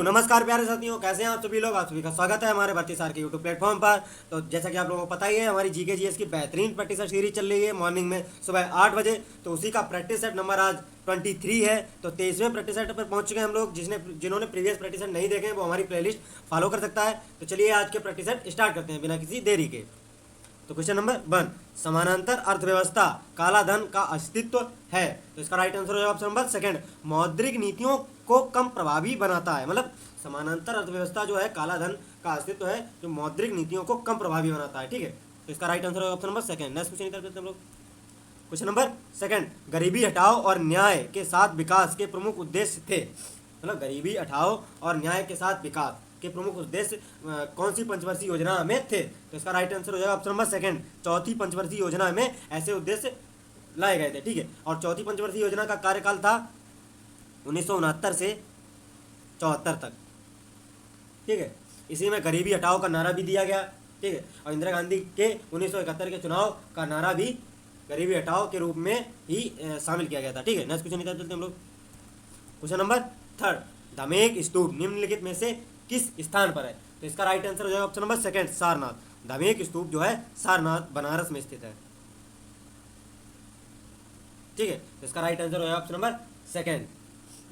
नमस्कार प्यारे साथियों, कैसे हैं आप सभी लोग। आप सभी का स्वागत है हमारे भर्ती सार के यूट्यूब प्लेटफॉर्म पर। तो जैसा कि आप लोगों को पता ही है, हमारी जीके जीएस की बेहतरीन प्रैक्टिस सेट सीरीज चल रही है मॉर्निंग में सुबह 8 बजे। तो उसी का प्रैक्टिस सेट नंबर आज 23 है। तो 23वें प्रैक्टिस सेट पर पहुंच चुके हैं हम लोग। जिन्होंने प्रीवियस प्रैक्टिस सेट नहीं देखे वो हमारी प्लेलिस्ट फॉलो कर सकता है। तो चलिए आज के प्रैक्टिस सेट स्टार्ट करते हैं बिना किसी देरी के। तो क्वेश्चन नंबर 1, समानांतर अर्थव्यवस्था काला धन का अस्तित्व है। तो इसका राइट आंसर होगा ऑप्शन नंबर सेकंड, मौद्रिक नीतियों को कम प्रभावी बनाता है। मतलब समानांतर अर्थव्यवस्था जो है काला धन का अस्तित्व है जो मौद्रिक नीतियों को कम प्रभावी बनाता है। ठीक है, तो इसका राइट आंसर होगा option number second. Next question करते हैं हम लोग। क्वेश्चन नंबर सेकंड, गरीबी हटाओ और न्याय के साथ विकास के प्रमुख उद्देश्य थे। मतलब गरीबी हटाओ और न्याय के साथ विकास के प्रमुख उद्देश्य कौन सी पंचवर्षीय योजना में थे। तो इसका राइट आंसर हो जाएगा ऑप्शन नंबर सेकंड, चौथी पंचवर्षीय योजना में ऐसे उद्देश्य लाए गए थे। ठीक है, और चौथी पंचवर्षीय योजना का कार्यकाल था 1969 से 74 तक। ठीक है, इसी में गरीबी हटाओ का नारा भी दिया गया। ठीक है, और इंदिरा गांधी के 1971 के चुनाव का नारा भी गरीबी हटाओ के रूप में ही शामिल किया गया था। ठीक है, नेक्स्ट क्वेश्चन निकाल चलते हम लोग। क्वेश्चन नंबर थर्ड, धमेक स्तूप निम्नलिखित में से किस स्थान पर है। तो इसका राइट आंसर हो जाएगा option number second, Sarnath. Dhamek स्तूप जो है सारनाथ बनारस में स्थित है। ठीक है, तो इसका राइट आंसर हो जाएगा ऑप्शन नंबर सेकंड,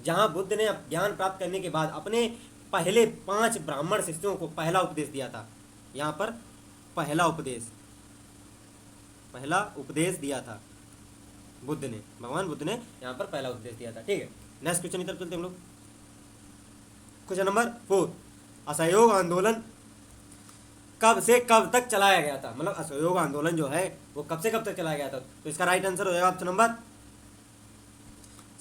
जहां बुद्ध ने ज्ञान प्राप्त करने के बाद अपने पहले 5 ब्राह्मण शिष्यों को पहला उपदेश दिया था। यहाँ पर पहला उपदेश दिया था बुद्ध ने, भगवान बुद्ध ने यहाँ पर पहला उपदेश दिया था। ठीक है, नेक्स्ट क्वेश्चन की तरफ चलते हम लोग। क्वेश्चन नंबर 4, असहयोग आंदोलन कब से कब तक चलाया गया था। मतलब असहयोग आंदोलन जो है वो कब से कब तक चलाया गया था। तो इसका राइट आंसर हो जाएगा ऑप्शन नंबर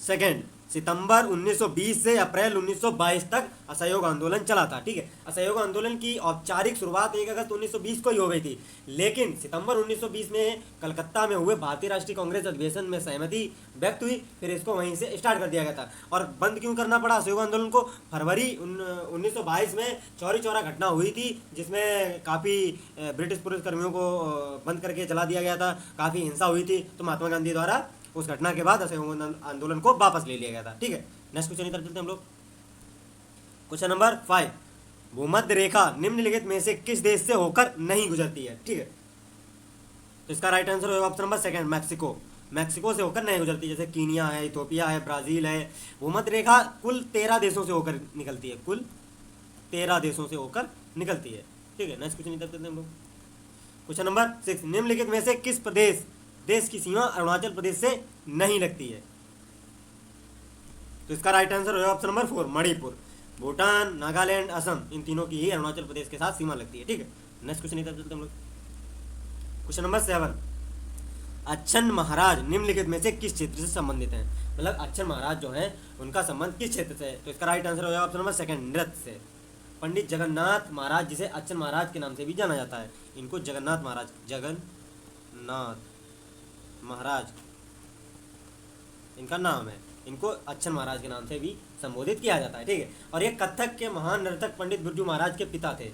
सेकंड, सितंबर 1920 से अप्रैल 1922 तक असहयोग आंदोलन चला था। ठीक है, असहयोग आंदोलन की औपचारिक शुरुआत 1 अगस्त 1920 को ही हो गई थी, लेकिन सितंबर 1920 में कलकत्ता में हुए भारतीय राष्ट्रीय कांग्रेस अधिवेशन में सहमति व्यक्त हुई, फिर इसको वहीं से स्टार्ट कर दिया गया था। और बंद क्यों करना पड़ा असहयोग आंदोलन को, फरवरी 1922 में चौरी चौरा घटना हुई थी जिसमें काफ़ी ब्रिटिश पुलिसकर्मियों को बंद करके चला दिया गया था, काफ़ी हिंसा हुई थी। तो महात्मा गांधी द्वारा उस घटना के बाद असहयोग आंदोलन को वापस ले लिया गया था। ठीक है, नेक्स्ट क्वेश्चन की तरफ चलते हैं हम लोग। क्वेश्चन नंबर 5, भूमध्य रेखा निम्नलिखित में से किस देश से होकर नहीं गुजरती है। ठीक है, तो इसका राइट आंसर होगा option number second, Mexico. Mexico से होकर नहीं गुजरती, जैसे कीनिया है, इथोपिया है, ब्राजील है। भूमध्य रेखा कुल 13 देशों से होकर निकलती है, कुल 13 देशों से होकर निकलती है। ठीक है, नेक्स्ट क्वेश्चन की तरफ चलते हैं हम लोग। क्वेश्चन नंबर 6, निम्नलिखित में से किस देश की सीमा अरुणाचल प्रदेश से नहीं लगती है। तो इसका राइट आंसर होगा ऑप्शन नंबर 4, मणिपुर। भूटान, नागालैंड, असम, इन तीनों की ही अरुणाचल प्रदेश के साथ सीमा लगती है। ठीक है, नेक्स्ट क्वेश्चन की तरफ चलते हैं हम लोग। क्वेश्चन नंबर 7, अच्छन महाराज निम्नलिखित में से किस क्षेत्र से संबंधित हैं। मतलब अच्छन महाराज जो हैं उनका संबंध किस क्षेत्र से है। तो इसका राइट आंसर होगा ऑप्शन नंबर सेकंड, नृत्य से। पंडित जगन्नाथ महाराज, जिसे अच्छन महाराज के नाम से भी जाना जाता है, इनको जगन्नाथ महाराज इनका नाम है, इनको अच्छन महाराज के नाम से भी संबोधित किया जाता है। ठीक है, और ये कथक के महान नर्तक पंडित बिरजू महाराज के पिता थे।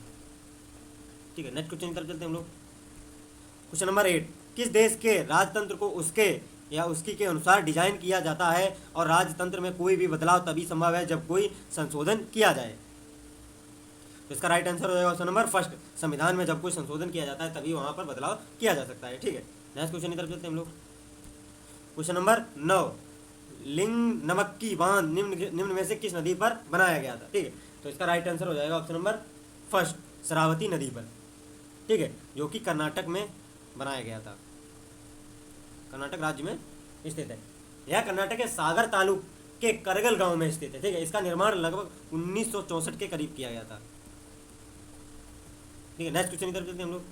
ठीक है, नेक्स्ट क्वेश्चन की तरफ चलते हैं हम लोग। क्वेश्चन नंबर 8, किस देश के राजतंत्र को उसके या उसकी के अनुसार डिजाइन किया जाता है और राजतंत्र में कोई भी बदलाव तभी संभव है जब कोई संशोधन किया जाए। तो इसका राइट आंसर हो जाएगा ऑप्शन नंबर फर्स्ट, संविधान में जब कोई संशोधन किया जाता है तभी वहां पर बदलाव किया जा सकता है। ठीक है, नेक्स्ट क्वेश्चन की तरफ चलते हैं हम लोग। क्वेश्चन नंबर 9, लिंग नमक्की बांध निम्न में से किस नदी पर बनाया गया था। ठीक है, तो इसका राइट आंसर हो जाएगा ऑप्शन नंबर फर्स्ट, शरावती नदी पर। ठीक है, जो कि कर्नाटक में बनाया गया था, कर्नाटक राज्य में स्थित है। यह कर्नाटक के सागर तालुक के करगल गांव में स्थित है। ठीक है, इसका निर्माण लगभग 1964 के करीब किया गया था। ठीक है, नेक्स्ट क्वेश्चन की तरफ चलते हैं हम लोग।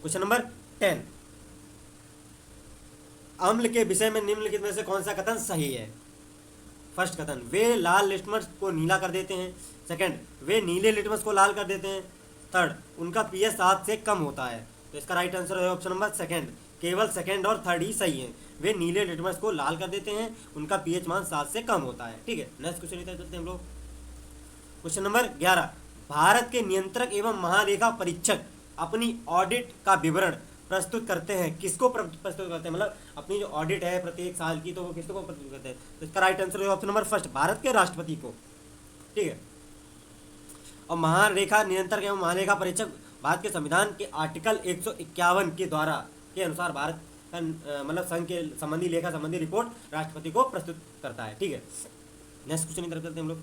क्वेश्चन नंबर 10, अम्ल के विषय में निम्नलिखित में से कौन सा कथन सही है। फर्स्ट कथन, वे लाल लिटमस को नीला कर देते हैं। सेकंड, वे नीले लिटमस को लाल कर देते हैं। थर्ड, उनका पीएच 7 से कम होता है। तो इसका राइट आंसर है ऑप्शन नंबर सेकंड, केवल सेकंड और थर्ड ही सही है। वे नीले लिटमस को लाल कर देते हैं, उनका पीएच मान 7 से कम होता है। ठीक है, नेक्स्ट क्वेश्चन की तरफ चलते हैं हम लोग। क्वेश्चन नंबर 11, भारत के नियंत्रक एवं महालेखा परीक्षक अपनी ऑडिट का विवरण प्रस्तुत करते हैं। किसको प्रस्तुत करते हैं, मतलब अपनी जो ऑडिट है प्रत्येक साल की, तो वो किसको प्रस्तुत करते हैं। तो इसका राइट आंसर है ऑप्शन नंबर फर्स्ट, भारत के राष्ट्रपति को। ठीक है, और महारेखा नियंत्रक एवं महालेखा परीक्षक भारत के संविधान के आर्टिकल 151 के द्वारा के अनुसार भारत का मतलब संघ के संबंधी लेखा संबंधी रिपोर्ट राष्ट्रपति को प्रस्तुत करता है। ठीक है, नेक्स्ट क्वेश्चन की तरफ चलते हैं हम लोग।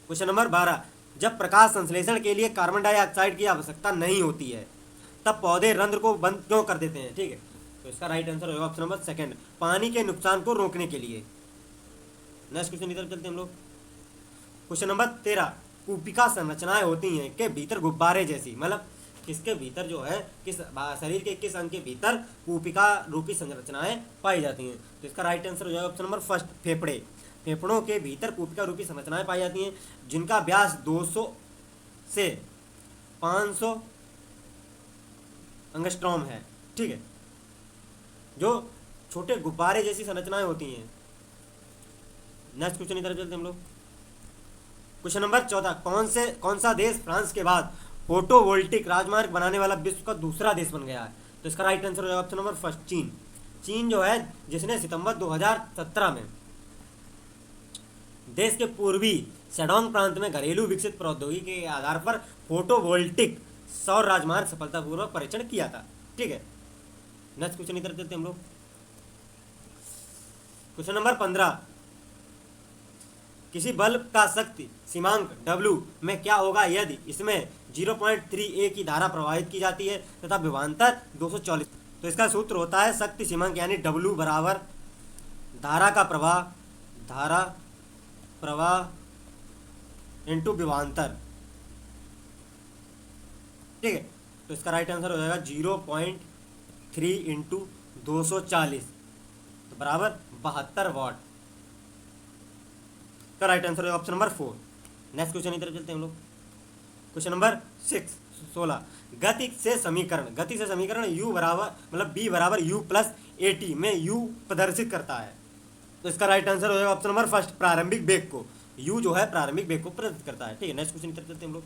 क्वेश्चन नंबर 12, जब प्रकाश संश्लेषण के लिए कार्बन डाइऑक्साइड की आवश्यकता नहीं होती है तब पौधे रंध्र को बंद क्यों कर देते हैं? ठीक है, तो इसका राइट आंसर होगा ऑप्शन नंबर सेकंड, पानी के नुकसान को रोकने के लिए। नेक्स्ट क्वेश्चन की तरफ चलते हैं हम लोग। क्वेश्चन नंबर 13, कूपिका संरचनाएं होती हैं के भीतर गुब्बारे जैसी, मतलब किसके भीतर जो है किस शरीर के किस अंग के भीतर कूपिका रूपी संरचनाएं पाई जाती हैं? तो इसका राइट आंसर हो जाएगा ऑप्शन नंबर फर्स्ट, फेफड़े। फेफड़ों के भीतर कूपिका रूपी संरचनाएं पाई जाती हैं जिनका व्यास 200 से 500 एंगस्ट्रॉम है। ठीक है, जो छोटे गुब्बारे जैसी संरचनाएं होती हैं। नेक्स्ट क्वेश्चन की तरफ चलते हैं हम लोग। क्वेश्चन नंबर 14, कौन सा देश फ्रांस के बाद फोटोवोल्टिक राजमार्ग बनाने वाला विश्व का दूसरा देश बन गया है? तो इसका राइट आंसर हो जाएगा ऑप्शन नंबर फर्स्ट, चीन। चीन जो है जिसने सितंबर 2017 में देश के पूर्वी शेडोंग प्रांत में घरेलू विकसित प्रौद्योगिकी के आधार पर फोटोवोल्टिक सौर राजमार्ग सफलतापूर्वक परीक्षण किया था। ठीक है, नेक्स्ट क्वेश्चन की तरफ चलते हैं हम लोग। क्वेश्चन नंबर 15, किसी बल्ब का शक्ति सीमांक W में क्या होगा यदि इसमें 0.3A की धारा प्रवाहित की जाती है तथा विभवांतर 240? तो इसका सूत्र होता है शक्ति सीमांक यानी W बराबर धारा प्रवाह इंटू विभवांतर। ठीक है, तो इसका राइट आंसर हो जाएगा 0.3 इंटू 240 तो बराबर 72 वाट का राइट आंसर है ऑप्शन नंबर 4। नेक्स्ट क्वेश्चन की तरफ चलते हैं हम लोग। क्वेश्चन नंबर 16 गति से समीकरण u बराबर मतलब b बराबर u प्लस at में u प्रदर्शित करता है। तो इसका राइट आंसर हो जाएगा ऑप्शन नंबर फर्स्ट, प्रारंभिक वेग को। u जो है प्रारंभिक वेग को प्रदर्शित करता है। ठीक है, नेक्स्ट क्वेश्चन की तरफ चलते हैं हम लोग।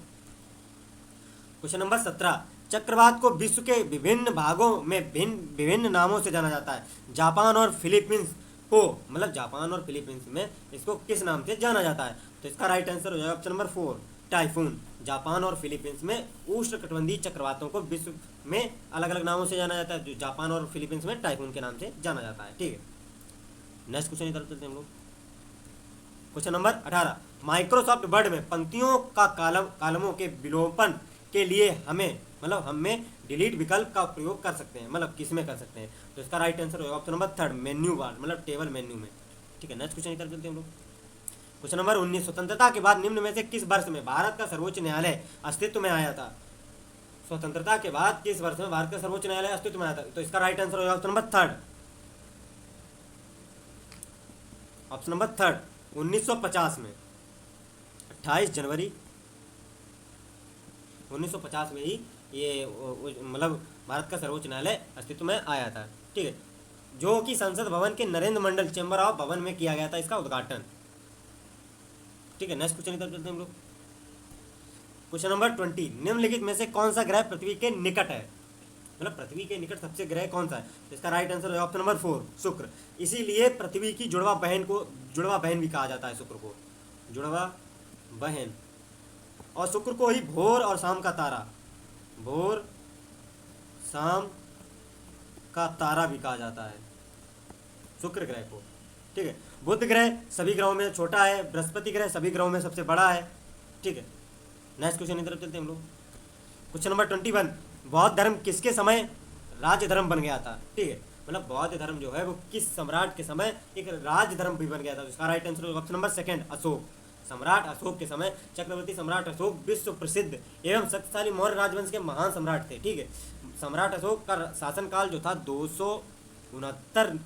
क्वेश्चन नंबर 17, चक्रवात को विश्व के विभिन्न भागों में विभिन्न नामों से जाना जाता है। जापान और फिलीपींस को मतलब जापान और फिलीपींस में इसको किस नाम से जाना जाता है? तो इसका राइट आंसर हो जाएगा ऑप्शन नंबर 4, टाइफून। जापान और फिलीपींस में उष्णकटिबंधीय चक्रवातों को विश्व में अलग अलग नामों से जाना जाता है। जापान और फिलीपींस में टाइफून के नाम से जाना जाता है। ठीक है, नेक्स्ट क्वेश्चन की तरफ चलते हैं हम लोग। क्वेश्चन नंबर 18, माइक्रोसॉफ्ट वर्ड में पंक्तियों का कालमों के विलोपन के लिए हमें डिलीट विकल्प का प्रयोग कर सकते हैं, मतलब किस में कर सकते हैं? तो इसका राइट आंसर होगा option number third, menu bar मतलब टेबल मेन्यू में। ठीक है, नेक्स्ट क्वेश्चन की तरफ चलते हैं हम लोग। क्वेश्चन नंबर 19, स्वतंत्रता के बाद निम्न में से किस वर्ष में भारत का सर्वोच्च न्यायालय अस्तित्व में आया था? स्वतंत्रता के बाद किस वर्ष में भारत का सर्वोच्च न्यायालय अस्तित्व में आया था? तो इसका राइट आंसर होगा ऑप्शन नंबर थर्ड, 1950 में। 28 जनवरी 1950 में ही ये मतलब भारत का सर्वोच्च न्यायालय अस्तित्व में आया था। ठीक है, जो कि संसद भवन के नरेंद्र मंडल चैम्बर ऑफ भवन में किया गया था इसका उद्घाटन। ठीक है, नेक्स्ट क्वेश्चन की तरफ चलते हैं हम लोग। क्वेश्चन नंबर 20, निम्नलिखित में से कौन सा ग्रह पृथ्वी के निकट है? मतलब पृथ्वी के निकट सबसे ग्रह कौन सा है? तो इसका राइट आंसर है ऑप्शन नंबर 4, शुक्र। इसीलिए पृथ्वी की जुड़वा बहन भी कहा जाता है शुक्र को, जुड़वा बहन। और शुक्र को ही भोर और शाम का तारा भी कहा जाता है, शुक्र ग्रह को। ठीक है, बुध ग्रह सभी ग्रहों में छोटा है, बृहस्पति ग्रह सभी ग्रहों में सबसे बड़ा है। ठीक है, नेक्स्ट क्वेश्चन की तरफ चलते हैं हम लोग। क्वेश्चन नंबर 21, बौद्ध धर्म किसके समय राज्य धर्म बन गया था? ठीक है, मतलब बौद्ध धर्म जो है वो किस सम्राट के समय एक राज्य धर्म भी बन गया था? इसका right answer option number second, Ashok. सम्राट अशोक के समय चक्रवर्ती सम्राट अशोक विश्व प्रसिद्ध एवं शक्तिशाली मौर्य राजवंश के महान सम्राट थे। ठीक है, सम्राट अशोक का शासनकाल जो था 269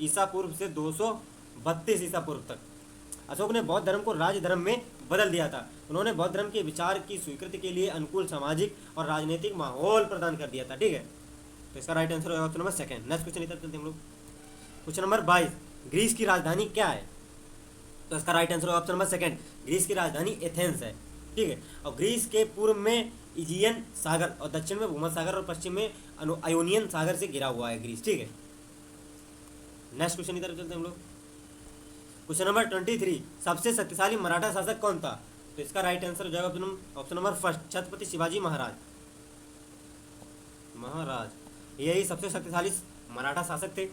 ईसा पूर्व से 232 ईसा पूर्व तक। अशोक ने बौद्ध धर्म को राज्य धर्म में बदल दिया था। उन्होंने बौद्ध धर्म के विचार की स्वीकृति के लिए अनुकूल सामाजिक और राजनीतिक माहौल प्रदान कर दिया था। ठीक है, तो इसका राइट आंसर होगा option number second. Next question की तरफ चलते हैं हम लोग। क्वेश्चन नंबर 22, ग्रीस की राजधानी क्या है? तो इसका राइट आंसर होगा ऑप्शन नंबर सेकंड, ग्रीस की राजधानी एथेंस है। ठीक है, और ग्रीस के पूर्व में इजियन सागर और दक्षिण में भूमध्य सागर और पश्चिम में आयोनियन सागर से घिरा हुआ है ग्रीस। ठीक है, नेक्स्ट क्वेश्चन की तरफ चलते हैं हम लोग। क्वेश्चन नंबर 23, सबसे शक्तिशाली मराठा शासक कौन था? तो इसका राइट आंसर हो जाएगा option number first, Chhatrapati Shivaji Maharaj. यही सबसे शक्तिशाली मराठा शासक थे।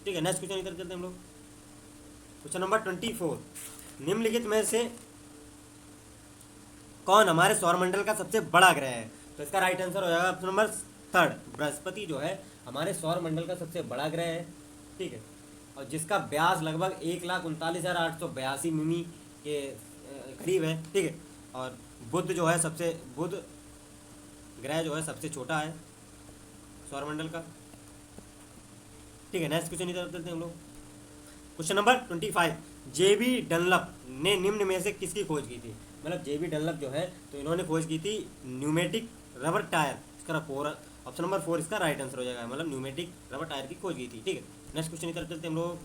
ठीक है, नेक्स्ट क्वेश्चन इधर चलते हैं हम लोग। क्वेश्चन नंबर 24, निम्नलिखित में से कौन हमारे सौरमंडल का सबसे बड़ा ग्रह है? तो इसका राइट आंसर हो जाएगा ऑप्शन नंबर थर्ड, बृहस्पति जो है हमारे सौरमंडल का सबसे बड़ा ग्रह है। ठीक है, और जिसका व्यास लगभग 1,39,882 मिमी के करीब है। ठीक है, और बुध जो है बुध ग्रह जो है सबसे छोटा है सौरमंडल का। ठीक है, नेक्स्ट क्वेश्चन इधर चलते हैं हम लोग। क्वेश्चन नंबर 25, जेबी डनलप ने निम्न में से किसकी खोज की थी? मतलब जेबी डनलप जो है तो इन्होंने खोज की थी न्यूमेटिक रबर टायर। इसका ऑप्शन नंबर 4 इसका राइट आंसर हो जाएगा, मतलब न्यूमेटिक रबर टायर की खोज की थी। ठीक है, नेक्स्ट क्वेश्चन इधर चलते हैं हम लोग।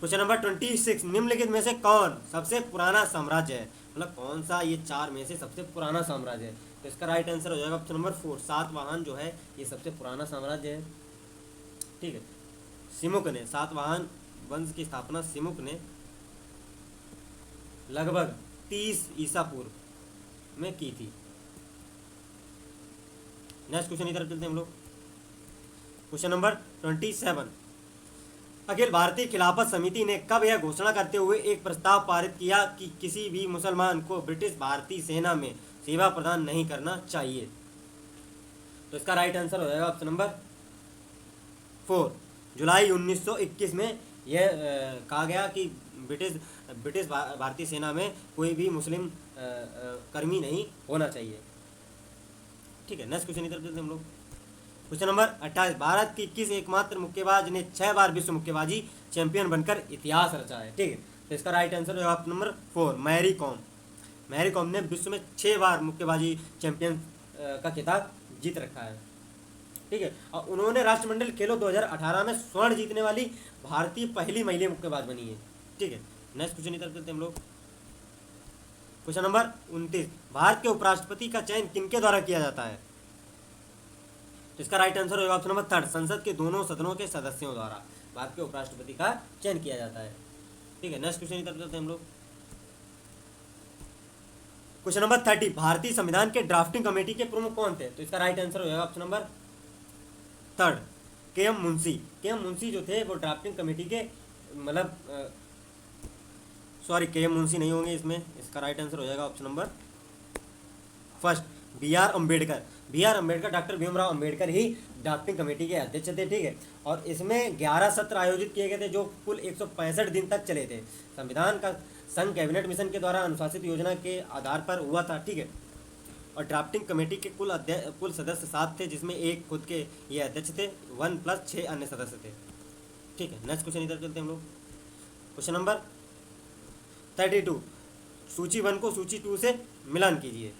क्वेश्चन नंबर 26, निम्नलिखित में से कौन सबसे पुराना साम्राज्य है? मतलब कौन सा ये चार में से सबसे पुराना साम्राज्य है? तो इसका राइट आंसर हो जाएगा ऑप्शन नंबर 4, सातवाहन जो है ये सबसे पुराना साम्राज्य है। ठीक है, सिमुक ने, सातवाहन वंश की स्थापना सिमुक ने लगभग 30 ईसा पूर्व में की थी। नेक्स्ट क्वेश्चन इधर चलते हैं हम लोग। क्वेश्चन नंबर 27, अखिल भारतीय खिलाफत समिति ने कब यह घोषणा करते हुए एक प्रस्ताव पारित किया कि किसी भी मुसलमान को ब्रिटिश भारतीय सेना में सेवा प्रदान नहीं करना चाहिए? तो इसका राइट आंसर हो जाएगा ऑप्शन नंबर 4, जुलाई 1921 में यह कहा गया कि ब्रिटिश भारतीय सेना में कोई भी मुस्लिम कर्मी नहीं होना चाहिए। ठीक है, नेक्स्ट क्वेश्चन इधर चलते हैं हम लोग। क्वेश्चन नंबर 28, भारत की किस एकमात्र मुक्केबाज ने 6 बार विश्व मुक्केबाजी चैंपियन बनकर इतिहास रचा है? ठीक है, तो इसका राइट आंसर है ऑप्शन नंबर 4, मैरी कॉम। मैरी कॉम ने विश्व में 6 बार मुक्केबाजी चैंपियन का खिताब जीत रखा है। ठीक है, और उन्होंने राष्ट्रमंडल खेलों 2018 में स्वर्ण जीतने वाली भारतीय पहली महिला मुक्केबाज बनी है। ठीक है, नेक्स्ट क्वेश्चन इधर चलते हैं हम लोग। क्वेश्चन नंबर 29, भारत के उपराष्ट्रपति का चयन किनके द्वारा किया जाता है? तो इसका राइट आंसर होगा ऑप्शन नंबर 3, संसद के दोनों सदनों के सदस्यों द्वारा भारत के उपराष्ट्रपति का चयन किया जाता है। ठीक है, नेक्स्ट क्वेश्चन इधर चलते हैं हम लोग। क्वेश्चन नंबर 30, भारतीय संविधान के ड्राफ्टिंग कमेटी के प्रमुख कौन थे? तो इसका राइट आंसर हो जाएगा option number 3, KM. Munshi. KM. Munshi जो थे वो ड्राफ्टिंग कमेटी के मतलब के.एम. मुंशी नहीं होंगे इसमें। इसका राइट आंसर हो जाएगा option number first, B R. Ambedkar. B R. Ambedkar, doctor Bhimrao Ambedkar ही ड्राफ्टिंग कमेटी के अध्यक्ष थे। ठीक है, और इसमें 11 सत्र आयोजित किए गए थे जो कुल 165 दिन तक चले थे। संविधान का संघ कैबिनेट मिशन के द्वारा अनुशासित योजना के आधार पर हुआ था। ठीक है, और ड्राफ्टिंग कमेटी के कुल सदस्य 7 थे, जिसमें एक खुद के ये अध्यक्ष थे, 1 + 6 अन्य सदस्य थे। ठीक है, नेक्स्ट क्वेश्चन इधर चलते हैं हम लोग। क्वेश्चन नंबर 32, सूची 1 को सूची 2 से मिलान कीजिए।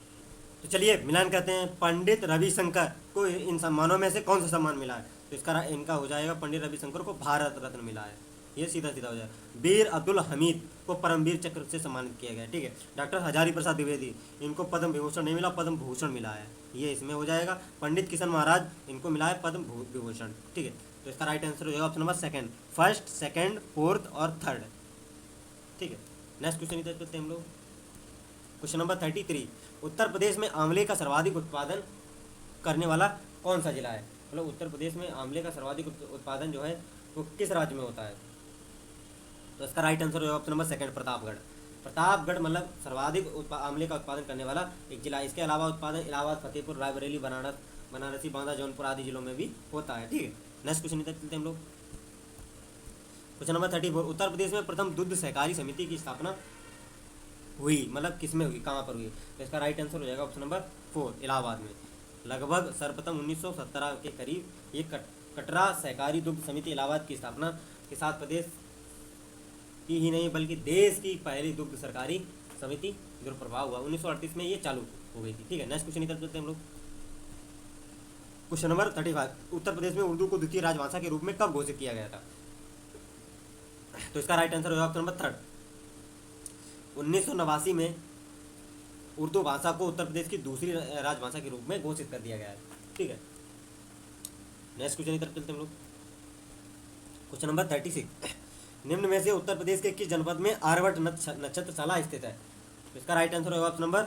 तो चलिए मिलान करते हैं। पंडित रविशंकर को इन सम्मानों में से कौन सा सम्मान मिला है? तो इनका हो जाएगा, पंडित रविशंकर को भारत रत्न मिला है, ये सीधा सीधा हो जाएगा। वीर अब्दुल हमीद को परमवीर चक्र से सम्मानित किया गया। ठीक है, डॉक्टर हजारी प्रसाद द्विवेदी, इनको पद्म विभूषण नहीं मिला, पद्म भूषण मिला है, ये इसमें हो जाएगा। पंडित किशन महाराज, इनको मिला है पद्म विभूषण। ठीक है, तो इसका राइट आंसर हो जाएगा option number 2, first, second, fourth और थर्ड। ठीक है, नेक्स्ट क्वेश्चन इधर करते हैं हम लोग। क्वेश्चन नंबर 33, उत्तर प्रदेश में आंवले का सर्वाधिक उत्पादन करने वाला कौन सा जिला है? मतलब उत्तर प्रदेश में आंवले का सर्वाधिक उत्पादन जो है वो किस राज्य में होता है? तो इसका राइट आंसर होगा ऑप्शन नंबर 2, प्रतापगढ़। प्रतापगढ़ मतलब सर्वाधिक आंवले का उत्पादन करने वाला एक जिला। इसके अलावा उत्पादन इलाहाबाद, फतेहपुर, रायबरेली, बनारसी, बांदा, जौनपुर आदि जिलों में भी होता है। ठीक है, नेक्स्ट क्वेश्चन इधर चलते हैं हम लोग। क्वेश्चन नंबर 34, उत्तर प्रदेश में प्रथम दुग्ध सहकारी समिति की स्थापना हुई, मतलब किसमें हुई, कहाँ पर हुई? तो इसका राइट आंसर हो जाएगा ऑप्शन नंबर 4, इलाहाबाद में। लगभग सर्वप्रथम 1917 के करीब ये कटरा सहकारी दुग्ध समिति इलाहाबाद की स्थापना के साथ प्रदेश की ही नहीं बल्कि देश की पहली दुग्ध सरकारी समिति दुष्प्रभाव हुआ। 1938 में ये चालू हो गई थी। ठीक है, नेक्स्ट क्वेश्चन इधर चलते हैं हम लोग। क्वेश्चन नंबर 35, उत्तर प्रदेश में उर्दू को द्वितीय राजभाषा के रूप में कब घोषित किया गया था? तो इसका राइट आंसर होगा ऑप्शन नंबर 3, 1989 में उर्दू भाषा को उत्तर प्रदेश की दूसरी राजभाषा के रूप में घोषित कर दिया गया है। ठीक है, नेक्स्ट क्वेश्चन की तरफ चलते हैं हम लोग। क्वेश्चन नंबर 36, निम्न में से उत्तर प्रदेश के किस जनपद में आर्यभट्ट नक्षत्रशाला स्थित है? तो इसका राइट आंसर होगा ऑप्शन नंबर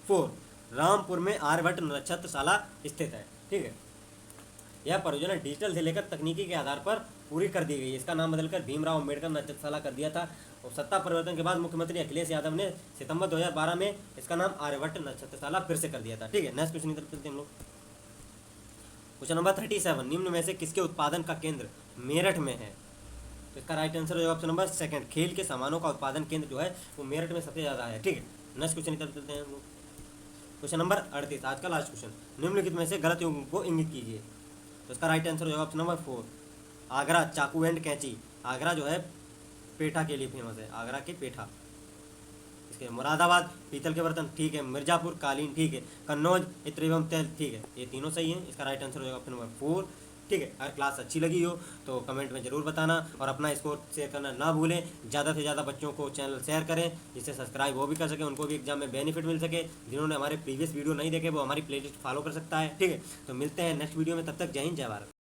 4, रामपुर में आर्यभट्ट नक्षत्रशाला स्थित है। ठीक है, यह परियोजना डिजिटल से लेकर तकनीकी के आधार पर पूरी कर दी गई है। इसका नाम बदलकर भीमराव अम्बेडकर नक्षत्रशाला कर दिया था और सत्ता परिवर्तन के बाद मुख्यमंत्री अखिलेश यादव ने सितंबर 2012 में इसका नाम आर्यभट्ट नक्षत्रशाला फिर से कर दिया था। ठीक है, नेक्स्ट क्वेश्चन की तरफ चलते हैं हम लोग। क्वेश्चन नंबर 37, निम्न में से किसके उत्पादन का केंद्र मेरठ में है? तो इसका राइट आंसर होगा ऑप्शन नंबर 2, खेल के सामानों का उत्पादन केंद्र जो है वो मेरठ में सबसे ज़्यादा है। ठीक है, नेक्स्ट क्वेश्चन की तरफ चलते हैं हम लोग। क्वेश्चन नंबर 38, आज का लास्ट क्वेश्चन, निम्नलिखित में से गलत युग्म को इंगित कीजिए। तो इसका राइट आंसर होगा ऑप्शन नंबर 4, आगरा चाकू एंड कैंची। आगरा जो है पेठा के लिए फेमस है, आगरा के पेठा। इसके मुरादाबाद पीतल के बर्तन, ठीक है। मिर्जापुर कालीन, ठीक है। कन्नौज इत्र एवं तेल, ठीक है। ये तीनों सही हैं। इसका राइट आंसर होगा ऑप्शन नंबर 4। ठीक है, अगर क्लास अच्छी लगी हो तो कमेंट में ज़रूर बताना और अपना स्कोर शेयर करना ना भूलें। ज़्यादा से ज़्यादा बच्चों को चैनल शेयर करें जिससे सब्सक्राइब वो भी कर सके, उनको भी एग्जाम में बेनिफिट मिल सके। जिन्होंने हमारे प्रीवियस वीडियो नहीं देखे वो हमारी प्लेलिस्ट फॉलो कर सकता है। ठीक है, तो मिलते हैं नेक्स्ट वीडियो में, तब तक जय हिंद जय भारत।